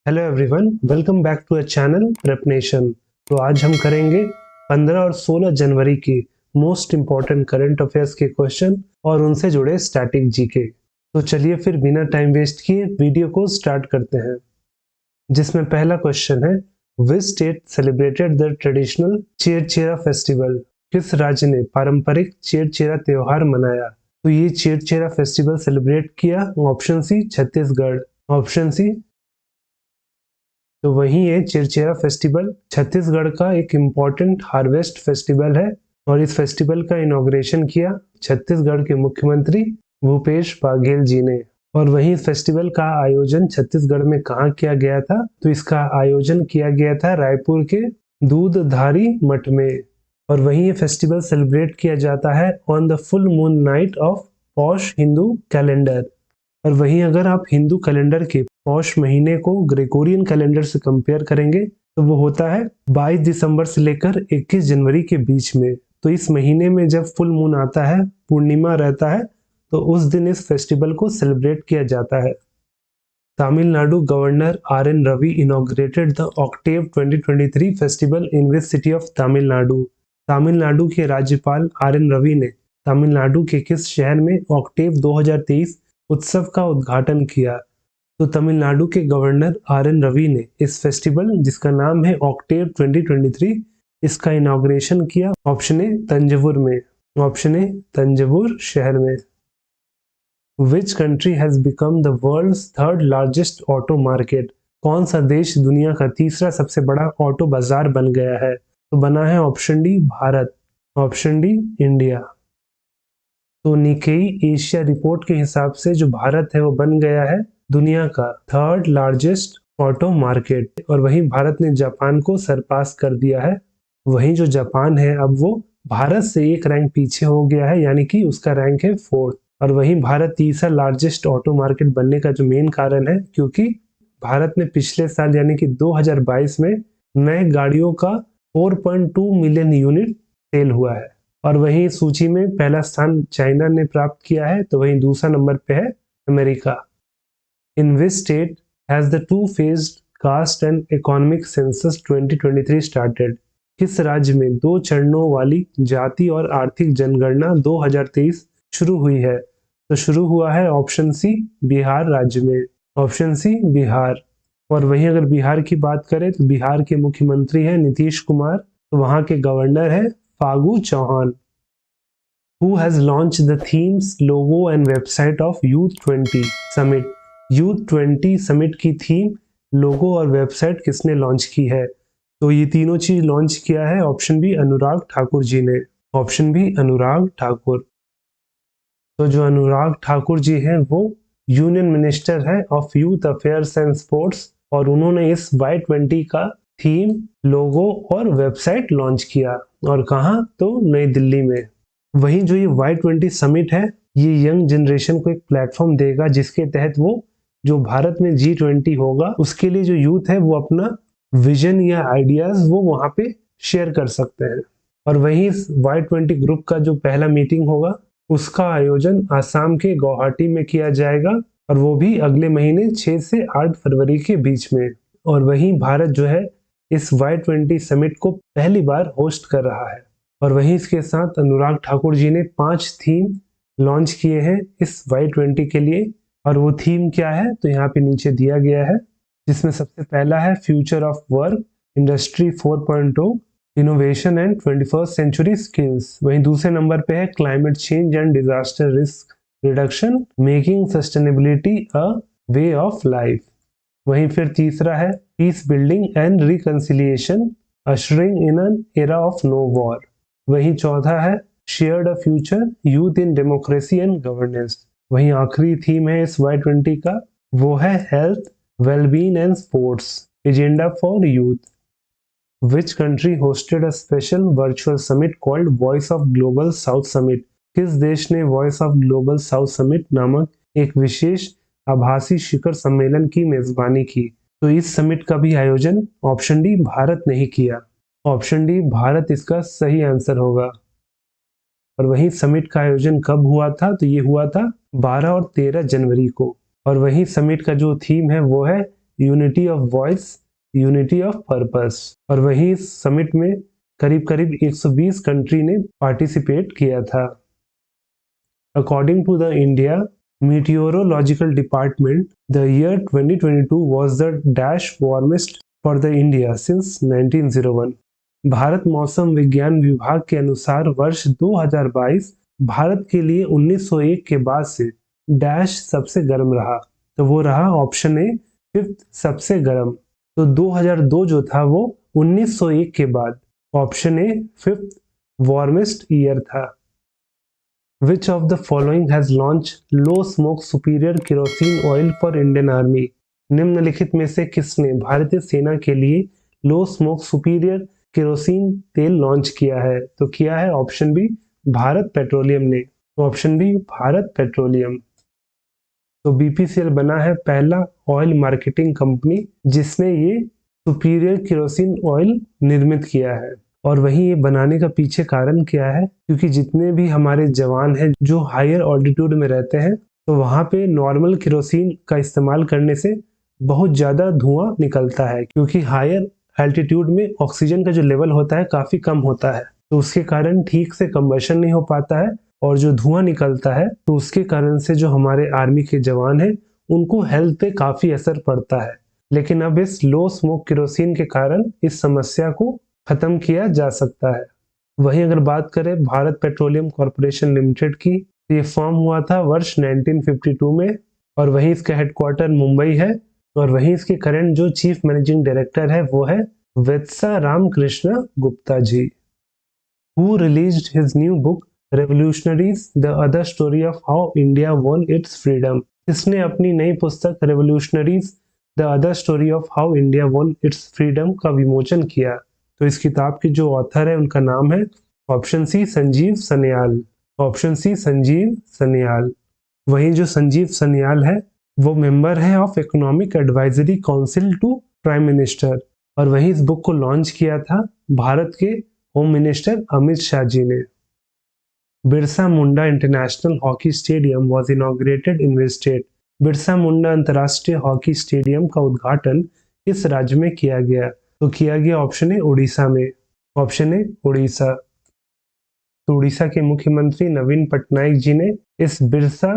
Hello everyone, welcome back to a channel prep nation. तो आज हम करेंगे 15 और 16 जनवरी की मोस्ट इम्पॉर्टेंट करंट अफेयर्स के क्वेश्चन और उनसे जुड़े स्टैटिक जीके। तो चलिए फिर बिना टाइम वेस्ट किए वीडियो को स्टार्ट करते हैं, जिसमें पहला क्वेश्चन है, which state celebrated the traditional Cherchera festival? किस राज्य ने पारंपरिक चेरचेरा त्योहार मनाया? तो ये चेरचेरा फेस्टिवल सेलिब्रेट किया ऑप्शन सी छत्तीसगढ़, ऑप्शन सी। तो वही है चिरचेरा फेस्टिवल छत्तीसगढ़ का एक इम्पॉर्टेंट हार्वेस्ट फेस्टिवल है और इस फेस्टिवल का इनॉग्रेशन किया छत्तीसगढ़ के मुख्यमंत्री भूपेश बघेल जी ने। और वहीं इस फेस्टिवल का आयोजन छत्तीसगढ़ में कहाँ किया गया था? तो इसका आयोजन किया गया था रायपुर के दूधधारी मठ में। और वहीं ये फेस्टिवल सेलिब्रेट किया जाता है on the full moon night of Paush Hindu calendar. और वहीं अगर आप हिंदू कैलेंडर के पौष महीने को ग्रेगोरियन कैलेंडर से कंपेयर करेंगे तो वो होता है 22 दिसंबर से लेकर 21 जनवरी के बीच में। तो इस महीने में जब फुल मून आता है, पूर्णिमा रहता है, तो उस दिन इस फेस्टिवल को सेलिब्रेट किया जाता है। Tamil Nadu governor R N. Ravi inaugurated the Octave 2023 festival in which city of Tamil Nadu? Tamil Nadu के राज्यपाल आर.एन. रवि ने तमिलनाडु के किस शहर में ऑक्टेव 2023 उत्सव का उद्घाटन किया? तो तमिलनाडु के गवर्नर आर.एन. रवि ने इस फेस्टिवल, जिसका नाम है ऑक्टेव 2023, इसका इनॉग्रेशन किया ऑप्शन ए तंजवुर में, ऑप्शन ए तंजवुर शहर में। Which country has become the world's third largest auto market? कौन सा देश दुनिया का तीसरा सबसे बड़ा ऑटो बाजार बन गया है? तो बना है option D Bharat, option D India. तो निकेई एशिया रिपोर्ट के हिसाब से जो भारत है वो बन गया है दुनिया का थर्ड लार्जेस्ट ऑटो मार्केट। और वहीं भारत ने जापान को सरपास कर दिया है। वहीं जो जापान है अब वो भारत से एक रैंक पीछे हो गया है, यानी कि उसका रैंक है 4th। और वहीं भारत तीसरा लार्जेस्ट ऑटो मार्केट बनने का जो मेन कारण है, क्योंकि भारत ने पिछले साल यानी कि 2022 में नए गाड़ियों का 4.2 मिलियन यूनिट सेल हुआ है। और वहीं सूची में पहला स्थान चाइना ने प्राप्त किया है, तो वहीं दूसरा नंबर पे है America. In which state has the two phased caste and economic census 2023 started? किस राज्य में 2 चरणों वाली जाति और आर्थिक जनगणना 2023 शुरू हुई है? तो शुरू हुआ है ऑप्शन सी बिहार राज्य में, ऑप्शन सी बिहार। और वहीं अगर बिहार की बात करें तो बिहार के मुख्यमंत्री हैं नीतीश कुमार, तो वहां के गवर्नर है Phagu Chauhan. Who has launched the themes, logo and website of Youth 20 Summit? Youth 20 Summit की थीम, लोगो और वेबसाइट किसने लॉन्च की है? तो ये तीनों चीज लॉन्च किया है ऑप्शन बी अनुराग ठाकुर जी ने, ऑप्शन बी अनुराग ठाकुर। तो जो अनुराग ठाकुर जी हैं वो यूनियन मिनिस्टर है of youth affairs and sports, और उन्होंने इस Y20 का थीम, लोगो और वेबसाइट लॉन्च किया। और कहाँ? तो नई दिल्ली में। वहीं जो ये Y20 समिट है, ये यंग जनरेशन को एक प्लेटफॉर्म देगा जिसके तहत वो जो भारत में G20 होगा उसके लिए जो यूथ है वो अपना विजन या आइडियाज वो वहां पे शेयर कर सकते हैं। और वहीं इस Y20 ग्रुप का जो पहला मीटिंग होगा उसका आयोजन आसाम के गुवाहाटी में किया जाएगा, और वो भी अगले महीने 6 से 8 फरवरी के बीच में। और वहीं भारत जो है इस Y20 समिट को पहली बार होस्ट कर रहा है। और वहीं इसके साथ अनुराग ठाकुर जी ने 5 थीम लॉन्च किए हैं इस Y20 के लिए। और वो थीम क्या है? तो यहाँ पे नीचे दिया गया है, जिसमें सबसे पहला है future of work, industry 4.0, innovation and 21st century skills. वहीं दूसरे नंबर पे है climate change and disaster risk reduction, making sustainability a way of life. वहीं फिर तीसरा है peace building and reconciliation, ushering in an era of no war. वहीं चौथा है shared a future, youth in democracy and governance. वहीं आखिरी theme है इस Y20 का, वो है health, wellbeing and sports, agenda for youth. Which country hosted a special virtual summit called Voice of Global South Summit? किस देश ने Voice of Global South Summit नामक एक विशेष आभासी शिखर सम्मेलन की मेजबानी की? तो इस समिट का भी आयोजन ऑप्शन डी भारत ने ही किया, ऑप्शन डी भारत इसका सही आंसर होगा। और वहीं समिट का आयोजन कब हुआ था? तो ये हुआ था 12 और 13 जनवरी को। और वहीं समिट का जो थीम है वो है unity of voice, unity of purpose. और वहीं इस समिट में करीब करीब 120 कंट्री ने पार्टिसिपेट किया था। According to the India Meteorological Department, the year 2022 was the dash warmest for the India since 1901. Bharat मौसम विज्ञान विभाग के अनुसार वर्ष 2022 भारत के लिए 1901 के बाद से डैश सबसे गर्म रहा। तो वो रहा ऑप्शन ए फिफ्थ सबसे गर्म। तो 2002 जो था वो 1901 के बाद option A fifth warmest year था। Which of the following has launched low smoke superior kerosene oil for Indian Army? निम्नलिखित में से किसने भारतीय सेना के लिए लो स्मोक सुपीरियर केरोसिन तेल लॉन्च किया है? तो किया है ऑप्शन बी भारत पेट्रोलियम ने। Option B Bharat Petroleum. तो बीपीसीएल बना है पहला ऑयल मार्केटिंग कंपनी जिसने ये सुपीरियर केरोसिन ऑयल निर्मित किया है। और वहीं ये बनाने का पीछे कारण क्या है? क्योंकि जितने भी हमारे जवान हैं जो हायर ऑल्टीट्यूड में रहते हैं तो वहां पे नॉर्मल केरोसिन का इस्तेमाल करने से बहुत ज्यादा धुआं निकलता है, क्योंकि हायर एल्टीट्यूड में ऑक्सीजन का जो लेवल होता है काफी कम होता है, तो उसके कारण ठीक से कंबशन नहीं हो पाता है और जो धुआं निकलता है तो उसके कारण से जो हमारे आर्मी के जवान हैं उनको हेल्थ पे काफी असर पड़ता है। लेकिन अब इस लो स्मोक केरोसिन के कारण इस समस्या को खत्म किया जा सकता है। वहीं अगर बात करें भारत पेट्रोलियम कॉरपोरेशन लिमिटेड की, तो ये फॉर्म हुआ था वर्ष 1952 में और वहीं इसका हेडक्वार्टर मुंबई है और वहीं इसके करंट जो चीफ मैनेजिंग डायरेक्टर है वो है Vetsa Ramakrishna Gupta ji. Who released his new book revolutionaries the other story of how India won its freedom? इसने अपनी नई पुस्तक revolutionaries the other story of how India won its freedom का विमोचन किया? तो इस किताब के जो ऑथर है उनका नाम है option C Sanjeev Sanyal. Option C Sanjeev Sanyal. वहीं जो संजीव सन्याल है वो मेंबर है of economic advisory council to prime minister और वहीं इस बुक को लॉन्च किया था भारत के होम मिनिस्टर अमित शाह जी ने। Birsa Munda international hockey stadium was inaugurated in which state? Birsa Munda अंतर्राष्ट्रीय हॉकी स्टेडियम का उद्घाटन किस राज्य में किया गया? तो किया गया ऑप्शन है उड़ीसा में। ऑप्शन है उड़ीसा। तो उड़ीसा के मुख्यमंत्री नवीन पटनायक जी ने इस Birsa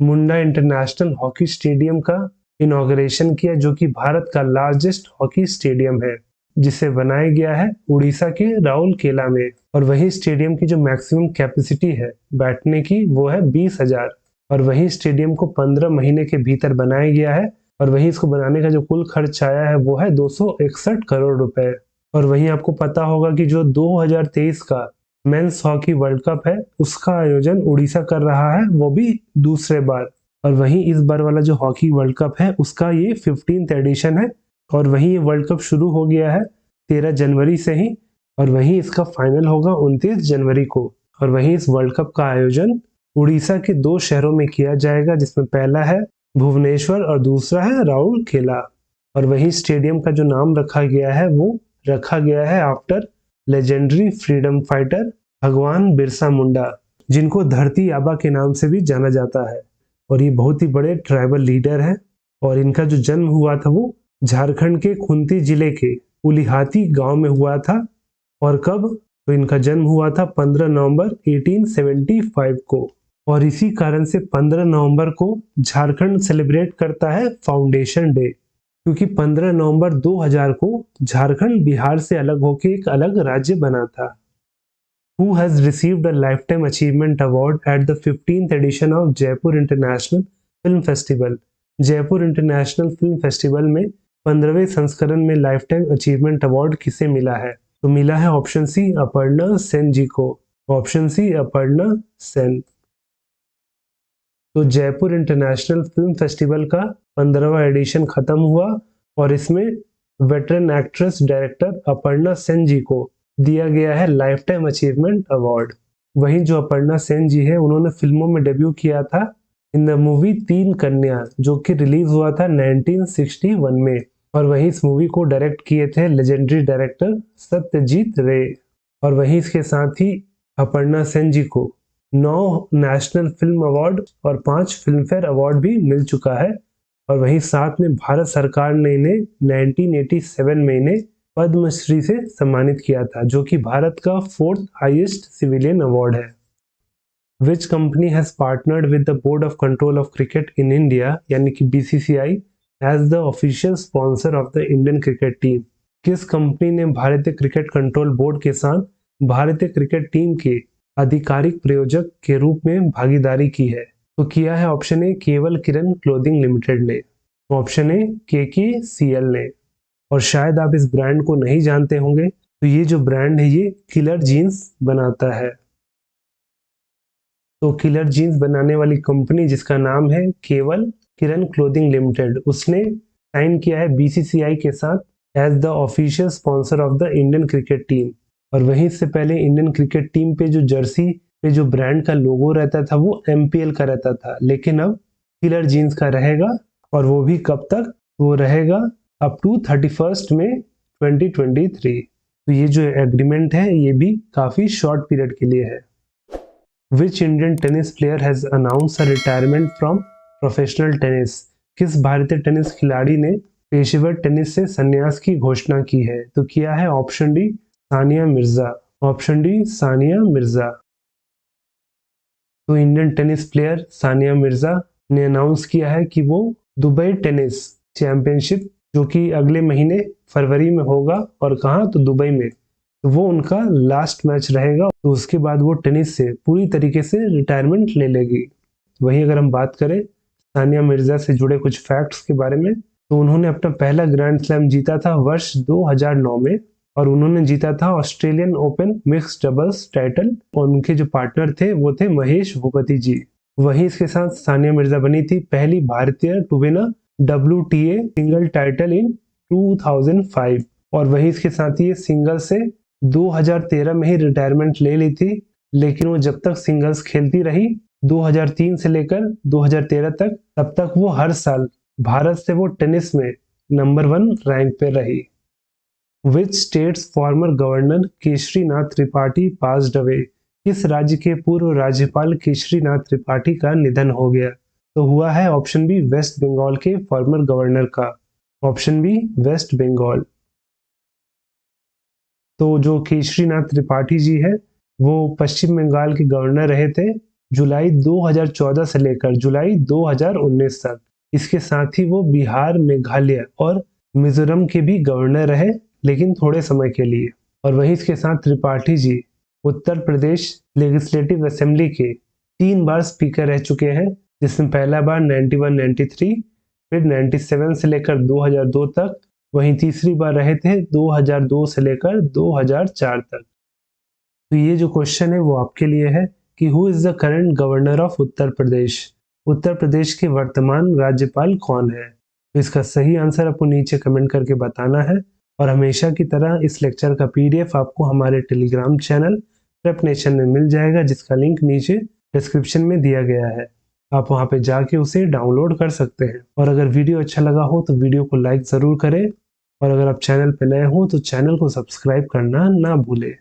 Munda international hockey stadium का इनॉग्रेशन किया, जो कि भारत का लार्जेस्ट हॉकी स्टेडियम है, जिसे बनाया गया है उड़ीसा के राउरकेला में। और वही स्टेडियम की जो मैक्सिमम कैपेसिटी है बैठने की वो है 20,000 और वही स्टेडियम को 15 महीने के भीतर बनाया गया है और वहीं इसको बनाने का जो कुल खर्च आया है वो है 261 करोड़ रुपए। और वहीं आपको पता होगा कि जो 2023 का मेंस हॉकी वर्ल्ड कप है उसका आयोजन उड़ीसा कर रहा है, वो भी दूसरे बार। और वहीं इस बार वाला जो हॉकी वर्ल्ड कप है उसका ये 15th एडिशन है और वहीं ये वर्ल्ड कप शुरू हो गया है 13 जनवरी से ही और वहीं इसका फाइनल होगा 29 जनवरी को। और वहीं इस वर्ल्ड कप का आयोजन उड़ीसा के 2 शहरों में किया जाएगा, जिसमें पहला है भुवनेश्वर और दूसरा है राउरकेला। और वही स्टेडियम का जो नाम रखा गया है वो रखा गया है आफ्टर लेजेंडरी फ्रीडम फाइटर भगवान बिरसा मुंडा, जिनको धरती आबा के नाम से भी जाना जाता है। और ये बहुत ही बड़े ट्राइबल लीडर हैं और इनका जो जन्म हुआ था वो झारखंड के खुंती जिले के उलिहाती गांव में हुआ था। और कब? तो इनका जन्म हुआ था 15 नवंबर 1875 को। और इसी कारण से 15 नवंबर को झारखंड सेलिब्रेट करता है फाउंडेशन डे, क्योंकि 15 नवंबर 2000 को झारखंड बिहार से अलग होकर एक अलग राज्य बना था। Who has received a Lifetime Achievement Award at the 15th edition of Jaipur International Film Festival? Jaipur international film festival में 15वें संस्करण में लाइफटाइम अचीवमेंट अवार्ड किसे मिला है? तो मिला है ऑप्शन सी अपर्णा सेन जी को। Option C Aparna Sen. तो जयपुर इंटरनेशनल फिल्म फेस्टिवल का 15वां एडिशन खत्म हुआ और इसमें veteran actress director Aparna Sen ji को दिया गया है लाइफ टाइम अचीवमेंट अवार्ड। वहीं जो अपर्णा सेन जी है उन्होंने फिल्मों में डेब्यू किया था इन द मूवी तीन कन्या, जो कि रिलीज हुआ था 1961 में। और वहीं इस मूवी को डायरेक्ट किए थे लेजेंडरी डायरेक्टर सत्यजीत रे। और वहीं इसके साथ ही अपर्णा सेन जी को 9 नेशनल फिल्म अवार्ड और 5 फिल्म फेयर अवार्ड भी मिल चुका है और वहीं साथ में भारत सरकार ने इन्हें 1987 में इन्हें पद्मश्री से सम्मानित किया था, जो कि भारत का 4th हाईएस्ट सिविलियन अवार्ड है। Which company has partnered with the Board of Control of Cricket in India यानी कि BCCI as the official sponsor of the Indian cricket team. किस कंपनी ने भारतीय क्रिकेट कंट्रोल बोर्ड के साथ भारतीय क्रिकेट टीम के आधिकारिक प्रायोजक के रूप में भागीदारी की है? तो किया है ऑप्शन ए केवल किरण क्लोथिंग लिमिटेड ने, ऑप्शन ए KKCL ने। और शायद आप इस ब्रांड को नहीं जानते होंगे, तो ये जो ब्रांड है ये किलर जीन्स बनाता है। तो किलर जीन्स बनाने वाली कंपनी जिसका नाम है केवल किरण क्लोथिंग लिमिटेड, उसने साइन किया है BCCI के साथ as the official sponsor of the Indian cricket team. और वहीं से पहले इंडियन क्रिकेट टीम पे जो जर्सी पे जो ब्रांड का लोगो रहता था वो MPL का रहता था, लेकिन अब किलर जीन्स का रहेगा। और वो भी कब तक? वो रहेगा अप टू 31 मई 2023। तो ये जो एग्रीमेंट है ये भी काफी शॉर्ट पीरियड के लिए है। Which Indian tennis player has announce a retirement from professional tennis? किस भारतीय टेनिस खिलाड़ी ने पेशेवर टेनिस से संन्यास की घोषणा की है? तो किया है option D Sania Mirza, option D Sania Mirza. तो Indian tennis player Sania Mirza ने अनाउंस किया है कि वो दुबई टेनिस चैंपियनशिप जो कि अगले महीने फरवरी में होगा, और कहाँ? तो दुबई में, तो वो उनका लास्ट मैच रहेगा। तो उसके बाद वो टेनिस से पूरी तरीके से रिटायरमेंट ले लेगी। वहीं अगर हम बात करें सानिया मिर्जा से जुड़े कुछ फैक्ट्स के बारे में, तो उन्होंने अपना पहला ग्रैंड स्लैम जीता था वर्ष 2009 में, और उन्होंने जीता था Australian open mixed doubles title, और उनके जो पार्टनर थे वो थे महेश भूपति जी। वहीं इसके साथ सानिया मिर्जा बनी थी पहली भारतीय to win a WTA single title in 2005। और वहीं इसके साथ ही सिंगल से 2013 में ही रिटायरमेंट ले ली थी, लेकिन वो जब तक सिंगल्स खेलती रही 2003 से लेकर 2013 तक, तब तक वो हर साल भारत से वो टेनिस में नंबर 1 रैंक पे रही। Which state's former governor Keshari Nath Tripathi passed away? किस राज्य के पूर्व राज्यपाल केशरीनाथ त्रिपाठी का निधन हो गया? तो हुआ है ऑप्शन बी वेस्ट बंगाल के फॉर्मर गवर्नर का, ऑप्शन बी वेस्ट बंगाल। तो जो केशरीनाथ त्रिपाठी जी है वो पश्चिम बंगाल के गवर्नर रहे थे जुलाई 2014 से लेकर जुलाई 2019 तक। इसके साथ ही वो बिहार, मेघालय और मिजोरम के भी गवर्नर रहे, लेकिन थोड़े समय के लिए। और वहीं इसके साथ त्रिपाठी जी उत्तर प्रदेश लेजिस्लेटिव असेंबली के 3 बार स्पीकर रह चुके हैं, जिसमें पहला बार 91-93, फिर 97 से लेकर 2002 तक, वहीं तीसरी बार रहे थे 2002 से लेकर 2004 तक। तो ये जो क्वेश्चन है वो आपके लिए है कि who is the current governor of Uttar Pradesh? Uttar Pradesh के वर्तमान राज्यपाल कौन है? तो इसका सही आंसर आपको नीचे कमेंट करके बताना है। और हमेशा की तरह इस लेक्चर का PDF आपको हमारे टेलीग्राम चैनल प्रेप नेशन में मिल जाएगा, जिसका लिंक नीचे डिस्क्रिप्शन में दिया गया है। आप वहां पे जाके उसे डाउनलोड कर सकते हैं। और अगर वीडियो अच्छा लगा हो तो वीडियो को लाइक ज़रूर करें, और अगर आप चैनल पे नए हो तो चैनल को सब्सक्राइब करना ना भूलें।